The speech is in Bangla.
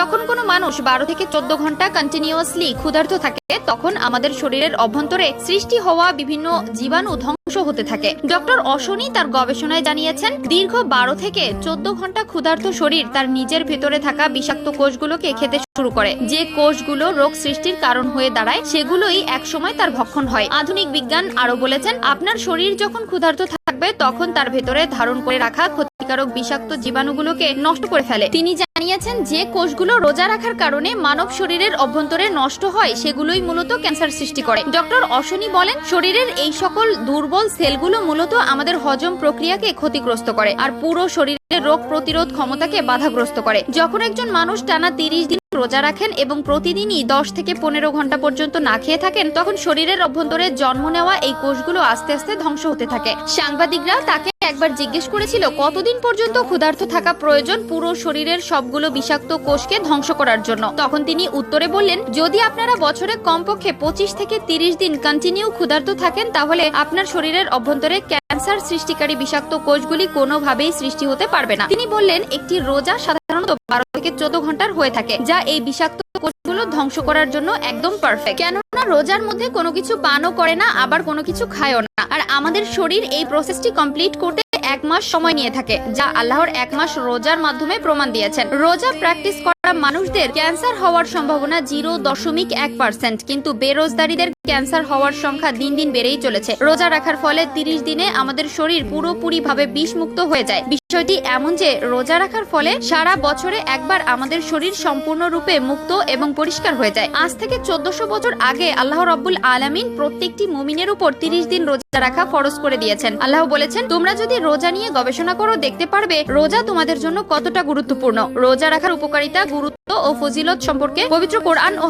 যখন কোনো মানুষ 12 থেকে 14 ঘন্টা কন্টিনিউয়াসলি ক্ষুধার্ত থাকে তখন আমাদের শরীরের অভ্যন্তরে সৃষ্টি হওয়া বিভিন্ন জীবাণু ধ্বংস হতে থাকে। ডক্টর অশনি তার গবেষণায় জানিয়েছেন, দীর্ঘ 12 থেকে 14 ঘন্টা ক্ষুধার্ত শরীর তার নিজের ভেতরে থাকা বিষাক্ত কোষগুলোকে খেতে শুরু করে। যে কোষগুলো রোগ সৃষ্টির কারণ হয়ে দাঁড়ায় সেগুলোই একসময় তার ভক্ষণ হয়। আধুনিক বিজ্ঞান আরো বলেছেন, আপনার শরীর যখন ক্ষুধার্ত থাকবে তখন তার ভেতরে ধারণ করে রাখা ক্ষতিকারক বিষাক্ত জীবাণুগুলোকে নষ্ট করে ফেলে। তিনি জানিয়েছেন, যে কোষগুলো রোজা রাখার কারণে মানব শরীরের অভ্যন্তরে নষ্ট হয় সেগুলোই মূলত ক্যান্সার সৃষ্টি করে। ডক্টর অশনি বলেন, শরীরের এই সকল দুর্বল সেলগুলো মূলত আমাদের হজম প্রক্রিয়াকে ক্ষতিগ্রস্ত করে আর পুরো শরীরের রোগ প্রতিরোধ ক্ষমতাকে বাধাগ্রস্ত করে। যখন একজন মানুষ টানা 30 দিন রোজা রাখেন এবং প্রতিদিনই 10 থেকে 15 ঘন্টা পর্যন্ত না খেয়ে থাকেন তখন শরীরের অভ্যন্তরে জন্ম নেওয়া এই কোষগুলো আস্তে আস্তে ধ্বংস হতে থাকে। সাংবাদিকরা তাকে একবার জিজ্ঞেস করেছিল কতদিন পর্যন্ত ক্ষুধার্ত থাকা প্রয়োজন পুরো শরীরের সবগুলো বিষাক্ত কোষকে ধ্বংস করার জন্য। তখন তিনি উত্তরে বললেন, যদি আপনারা বছরে কমপক্ষে 25 থেকে 30 দিন কন্টিনিউ ক্ষুধার্ত থাকেন তাহলে আপনার শরীরের অভ্যন্তরে ক্যান্সার সৃষ্টিকারী বিষাক্ত কোষগুলি কোনোভাবেই সৃষ্টি হতে পারবে না। তিনি বললেন, একটি রোজা সাধারণত 12 থেকে 14 ঘন্টার হয়ে থাকে, যা এই বিষাক্ত কোষগুলো ধ্বংস করার জন্য একদম পারফেক্ট। কেননা রোজার মধ্যে কোনো কিছু পানও করে না, আবার কোনো কিছু খায়ও না। আর আমাদের শরীর এই প্রসেসটি কমপ্লিট করতে 1 মাস সময় নিয়ে থাকে, যা আল্লাহর 1 মাস রোজার মাধ্যমে প্রমাণ দিয়েছেন। রোজা প্র্যাকটিস করা মানুষদের ক্যান্সার হওয়ার সম্ভাবনা 0.1%, কিন্তু বেরোজগারীদের ক্যান্সার হওয়ার সংখ্যা দিন দিন বেড়েই চলেছে। রোজা রাখার ফলে 30 দিনে আমাদের শরীর পুরোপুরি ভাবে বিষমুক্ত হয়ে যায়। বিষয়টি এমন যে রোজা রাখার ফলে সারা বছরে একবার আমাদের শরীর সম্পূর্ণরূপে মুক্ত এবং পরিষ্কার হয়ে যায়। আজ থেকে 1400 বছর আগে আল্লাহ রাব্বুল আলামিন প্রত্যেকটি মুমিনের উপর 30 দিন রোজা রাখা ফরজ করে দিয়েছেন। আল্লাহ বলেছেন, তোমরা যদি রোজা নিয়ে গবেষণা করো দেখতে পারবে রোজা তোমাদের জন্য কতটা গুরুত্বপূর্ণ। রোজা রাখার উপকারিতা, গুরুত্ব ও ফজিলত সম্পর্কে পবিত্র কোরআন ও